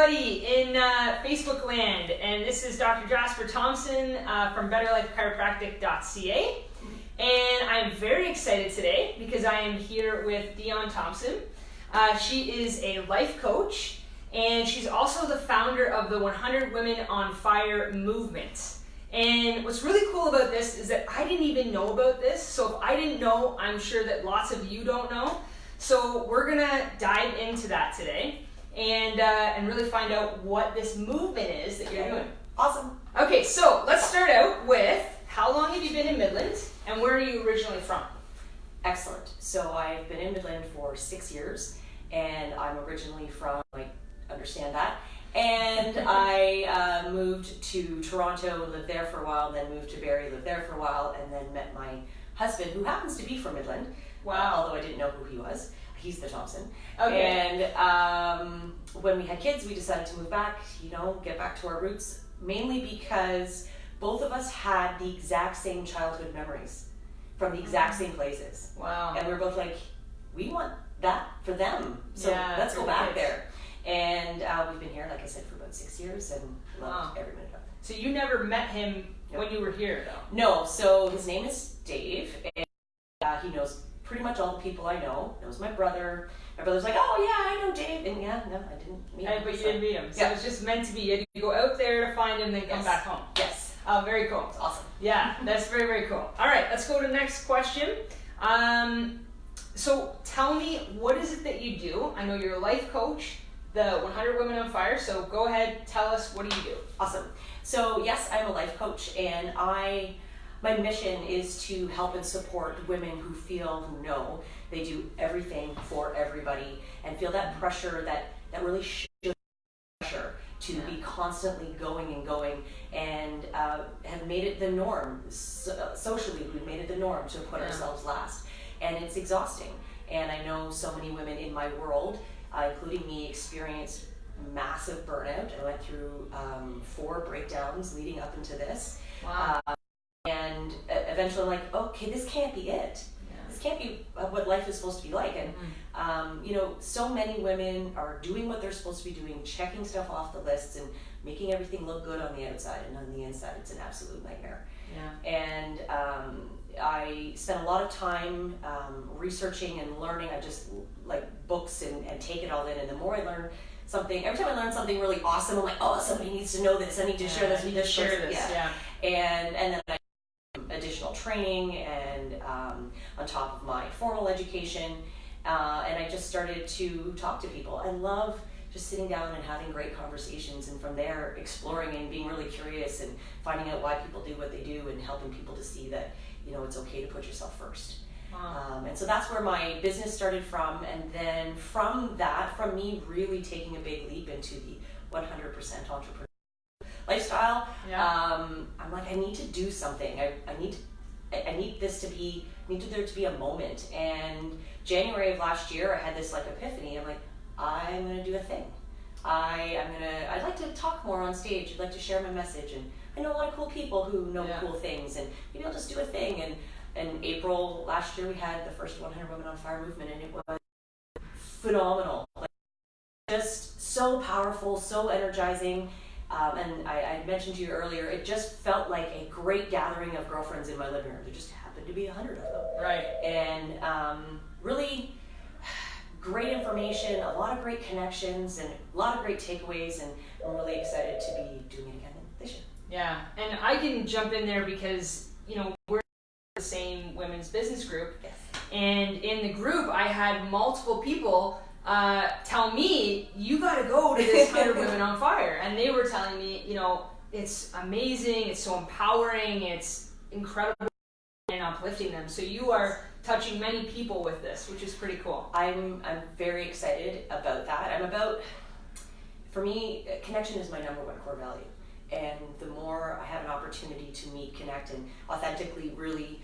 everybody in Facebook land, and this is Dr. Jasper Thomson from betterlife.chiropractic.ca, and I'm very excited today because I am here with Dionne Thomson. She is a life coach, and she's also the founder of the 100 Women on Fire movement. And what's really cool about this is that I didn't even know about this, so if I didn't know, I'm sure that lots of you don't know. So we're gonna dive into that today and really find out what this movement is that you're doing. Awesome. Okay, so let's start out with how long have you been in Midland and where are you originally from? Excellent. So I've been in Midland for 6 years and I'm originally from, understand that. And I moved to Toronto, lived there for a while, then moved to Barrie, lived there for a while, and then met my husband, who happens to be from Midland. Wow. Although I didn't know who he was. He's the Thompson. Okay. And when we had kids, we decided to move back, get back to our roots, mainly because both of us had the exact same childhood memories from the exact same places. Wow. And we were both like, we want that for them. So let's go back there. And we've been here, like I said, for about 6 years and loved every minute of it. So you never met him when you were here, though? No. So his name is Dave, and he knows pretty much all the people I know. Knows my brother. My brother's like, oh yeah, I know Dave. And no, I didn't meet him. But you didn't meet him. So it's just meant to be. You had to go out there to find him, then come back home. Yes. Oh, very cool. It's awesome. Yeah, that's very, very cool. All right, let's go to the next question. So tell me, what is it that you do? I know you're a life coach, the 100 Women on Fire. So go ahead, tell us, what do you do? Awesome. So yes, I'm a life coach, and my mission is to help and support women who know they do everything for everybody and feel that pressure, that really should pressure to be constantly going and have made it the norm. Socially, we've made it the norm to put ourselves last, and it's exhausting. And I know so many women in my world, including me, experienced massive burnout. I went through 4 breakdowns leading up into this. Wow. And eventually I'm like, okay, this can't be it. This can't be what life is supposed to be like. And, so many women are doing what they're supposed to be doing, checking stuff off the lists and making everything look good on the outside. And on the inside, it's an absolute nightmare. Yeah. And I spent a lot of time researching and learning. I just like books and take it all in. And the more I learn something, every time I learn something really awesome, I'm like, oh, somebody needs to know this. I need to share this with this person. And then I additional training and on top of my formal education, and I just started to talk to people. I love just sitting down and having great conversations, and from there exploring and being really curious and finding out why people do what they do and helping people to see that it's okay to put yourself first. And so that's where my business started from, and then from me really taking a big leap into the 100% entrepreneur lifestyle. I'm like, I need to do something. I need there to be a moment. And January of last year, I had this epiphany. I'm like, I'm gonna do a thing. I'd like to talk more on stage. I'd like to share my message. And I know a lot of cool people who know cool things, and maybe I'll just do a thing. And in April last year, we had the first 100 Women on Fire movement, and it was phenomenal. Just so powerful, so energizing. And I mentioned to you earlier, it just felt like a great gathering of girlfriends in my living room. There just happened to be 100 of them. Right. And really great information, a lot of great connections, and a lot of great takeaways. And I'm really excited to be doing it again this year. Yeah, and I can jump in there because, we're the same women's business group. Yes. And in the group, I had multiple people tell me, you got to go to this 100 Women on Fire. And they were telling me, it's amazing, it's so empowering, it's incredible and uplifting them. So you are touching many people with this, which is pretty cool. I'm very excited about that. For me, connection is my number one core value. And the more I have an opportunity to meet, connect, and authentically really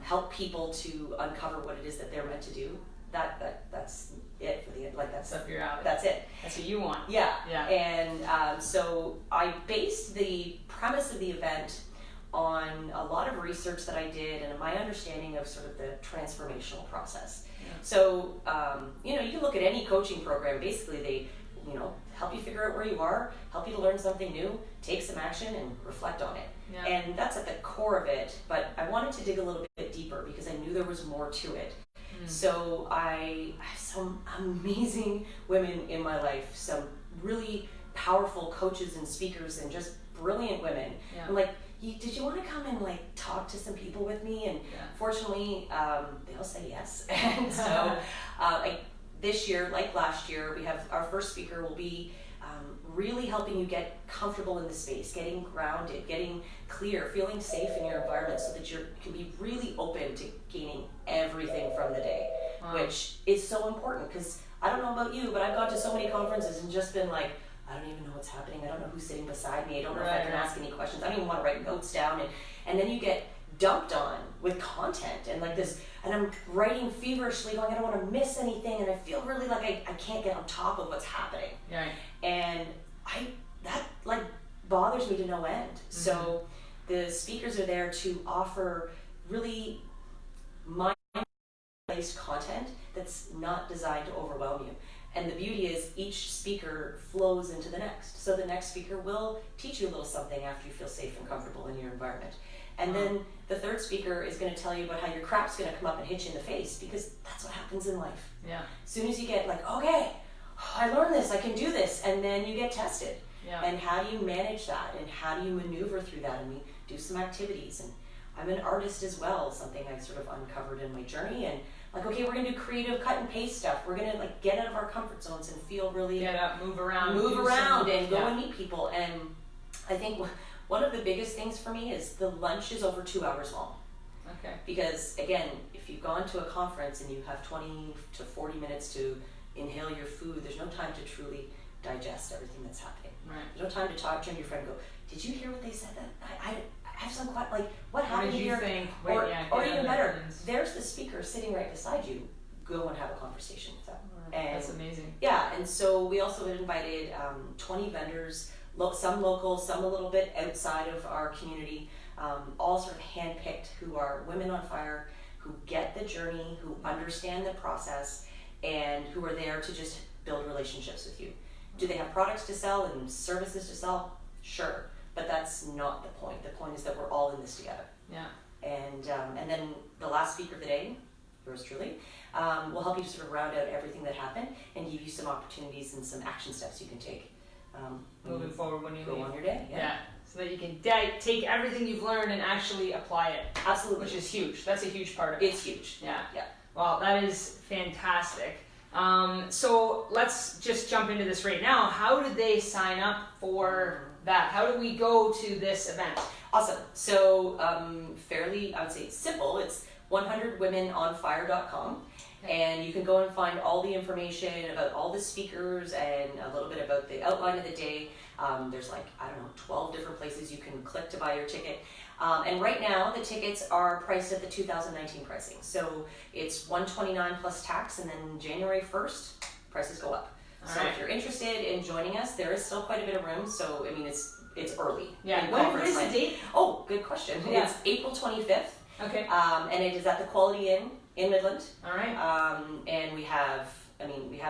help people to uncover what it is that they're meant to do, that's it for the that's up your alley. That's it. That's what you want. Yeah. And so I based the premise of the event on a lot of research that I did and my understanding of sort of the transformational process. Yeah. So you can look at any coaching program. Basically, they help you figure out where you are, help you to learn something new, take some action and reflect on it. Yeah. And that's at the core of it, but I wanted to dig a little bit deeper because I knew there was more to it. So I have some amazing women in my life, some really powerful coaches and speakers and just brilliant women. Yeah. I'm like, did you want to come and like talk to some people with me? And fortunately, they all say yes. And so this year, like last year, we have our first speaker will be really helping you get comfortable in the space, getting grounded, getting clear, feeling safe in your environment so that you can be really open to gaining everything from the day, which is so important because I don't know about you, but I've gone to so many conferences and just been like, I don't even know what's happening. I don't know who's sitting beside me. I don't know if I can ask any questions. I don't even want to write notes down. And then you get dumped on with content and like this, and I'm writing feverishly going, I don't want to miss anything, and I feel really like I can't get on top of what's happening. Right. And that like bothers me to no end. So the speakers are there to offer really mind-based content that's not designed to overwhelm you. And the beauty is each speaker flows into the next. So the next speaker will teach you a little something after you feel safe and comfortable in your environment. And then the third speaker is going to tell you about how your crap's going to come up and hit you in the face, because that's what happens in life. Yeah. As soon as you get like, okay, I learned this, I can do this, and then you get tested. Yeah. And how do you manage that? And how do you maneuver through that? And we do some activities. And I'm an artist as well, something I sort of uncovered in my journey. And like, okay, we're gonna do creative cut and paste stuff. We're gonna like get out of our comfort zones and feel really get up, move around and go and meet people. And I think one of the biggest things for me is the lunch is over 2 hours long. Okay. Because again, if you've gone to a conference and you have 20 to 40 minutes to inhale your food, there's no time to truly digest everything that's happening. Right. There's no time to talk to your friend and go, did you hear what they said? That I have some like, what happened here? Or even better, there's the speaker sitting right beside you. Go and have a conversation with them. And that's amazing. Yeah, and so we also invited 20 vendors, some local, some a little bit outside of our community, all sort of handpicked, who are women on fire, who get the journey, who understand the process, and who are there to just build relationships with you. Do they have products to sell and services to sell? Sure, but that's not the point. The point is that we're all in this together. Yeah. And then the last speaker of the day, yours truly, will help you to sort of round out everything that happened and give you some opportunities and some action steps you can take moving forward when you go leave. On your day. Yeah. So that you can take everything you've learned and actually apply it. Absolutely. Which is huge. That's a huge part of it. It's huge. Yeah. Yeah. Well, that is fantastic. So let's just jump into this right now. How did they sign up for that? How do we go to this event? Awesome. So fairly, I would say simple. It's 100womenonfire.com. And you can go and find all the information about all the speakers and a little bit about the outline of the day. There's 12 different places you can click to buy your ticket. And right now the tickets are priced at the 2019 pricing. So it's $129 plus tax, and then January 1st, prices go up. So if you're interested in joining us, there is still quite a bit of room. So I mean, it's early. Yeah. What is the date? Oh, good question. Yeah. It's April 25th. Okay. And it is at the Quality Inn in Midland. All right. And we have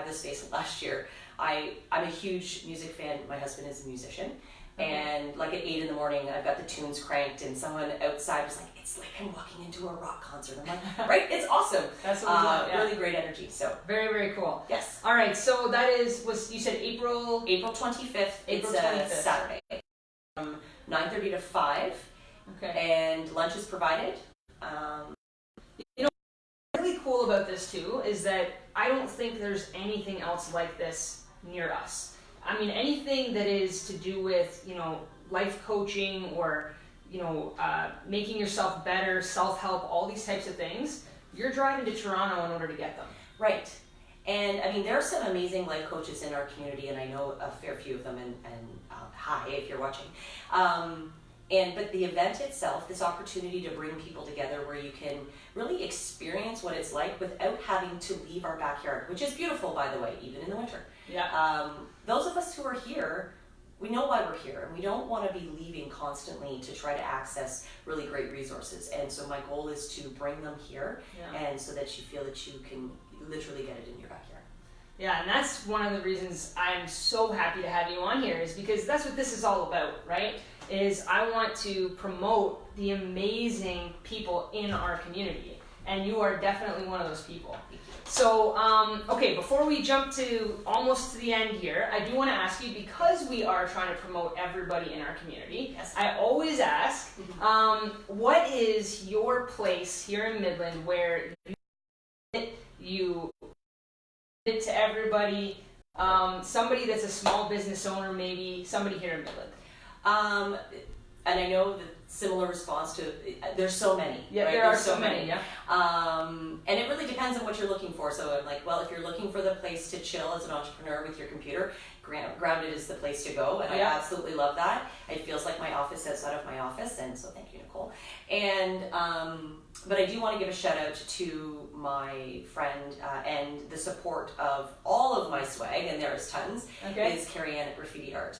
this space last year. I'm a huge music fan. My husband is a musician. Okay. And like at 8 in the morning, I've got the tunes cranked, and someone outside was like, it's like I'm walking into a rock concert. I'm like, right? It's awesome. That's what we love, yeah. Really great energy. So very, very cool. Yes. All right. So that you said April 25th. April it's 25th. Saturday. From 9:30 to 5. Okay. And lunch is provided. Really cool about this too is that I don't think there's anything else like this near us. I mean, anything that is to do with, life coaching or, making yourself better, self-help, all these types of things, you're driving to Toronto in order to get them. Right. And I mean, there are some amazing life coaches in our community, and I know a fair few of them, and hi, if you're watching. But the event itself, this opportunity to bring people together where you can really experience what it's like without having to leave our backyard, which is beautiful, by the way, even in the winter. Yeah. Those of us who are here, we know why we're here, and we don't want to be leaving constantly to try to access really great resources. And so my goal is to bring them here, and so that you feel that you can literally get it in your backyard. Yeah, and that's one of the reasons I'm so happy to have you on here, is because that's what this is all about, right? Is I want to promote the amazing people in our community, and you are definitely one of those people. So, okay, before we jump to almost to the end here, I do want to ask you, because we are trying to promote everybody in our community, Yes. I always ask, what is your place here in Midland where you it to everybody, somebody that's a small business owner, maybe somebody here in Midland? And I know the similar response to, there's so many. Yeah, right? there are There's so many. Yeah. And it really depends on what you're looking for. So I'm like, well, if you're looking for the place to chill as an entrepreneur with your computer, Grounded is the place to go, and Yeah. I absolutely love that. It feels like my office outside of my office, and so thank you, Nicole. And but I do want to give a shout out to my friend and the support of all of my swag, and there is tons, Okay. is Carrie Ann at Graffiti Art.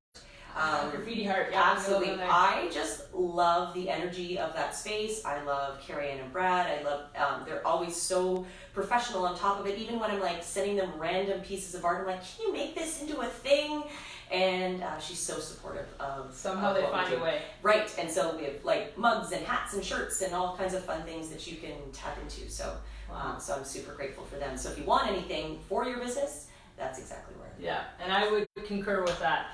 Graffiti Heart. Yeah, Absolutely. I'm I just love the energy of that space. I love Carrie Ann and Brad. I love, they're always so professional on top of it. Even when I'm like sending them random pieces of art, I'm like, can you make this into a thing? And she's so supportive of Somehow of they what we find do. a way. Right. And so we have like mugs and hats and shirts and all kinds of fun things that you can tap into. So, Wow. so I'm super grateful for them. So if you want anything for your business, that's exactly where. Yeah, and I would concur with that.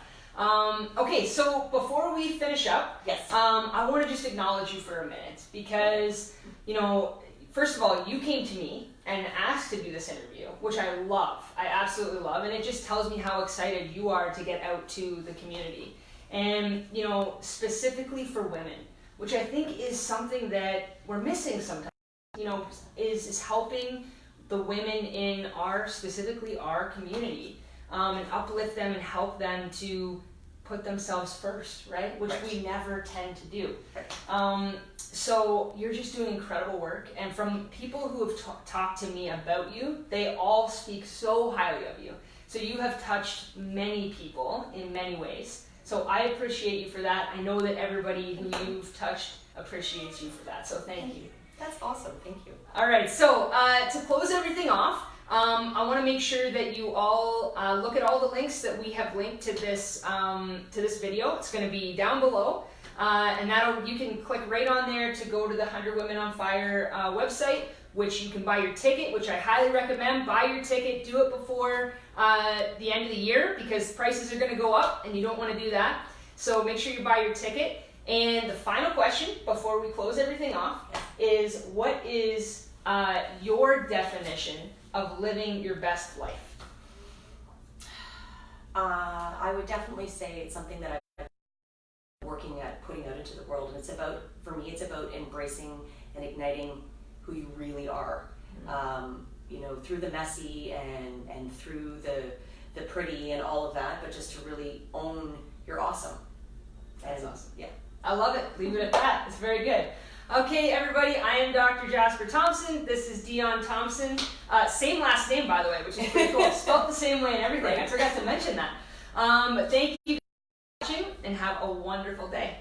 Okay, so before we finish up, Yes. I want to just acknowledge you for a minute, because, you know, first of all, you came to me and asked to do this interview, which I love. I absolutely love, and it just tells me how excited you are to get out to the community. And, you know, specifically for women, which I think is something that we're missing sometimes, you know, is helping the women in specifically our community, and uplift them and help them to put themselves first, right? Which Right. we never tend to do. Right. So you're just doing incredible work, and from people who have talked to me about you, they all speak so highly of you. So you have touched many people in many ways. So I appreciate you for that. I know that everybody who you've touched appreciates you for that. So thank you. That's awesome. Thank you. All right. So to close everything off, I want to make sure that you all look at all the links that we have linked to this video. It's going to be down below, and you can click right on there to go to the 100 Women on Fire website, which you can buy your ticket, which I highly recommend. Buy your ticket. Do it before the end of the year, because prices are going to go up, and you don't want to do that. So make sure you buy your ticket. And the final question before we close everything off is, what is your definition of living your best life? I would definitely say it's something that I'm working at putting out into the world, and for me, it's about embracing and igniting who you really are. You know, through the messy and through the pretty and all of that, but just to really own your awesome. That's awesome. Yeah. I love it. Leave it at that. It's very good. Okay, everybody, I am Dr. Jasper Thomson. This is Dionne Thomson. Same last name, by the way, which is pretty cool. Spelled the same way and everything. I forgot to mention that. Thank you for watching, and have a wonderful day.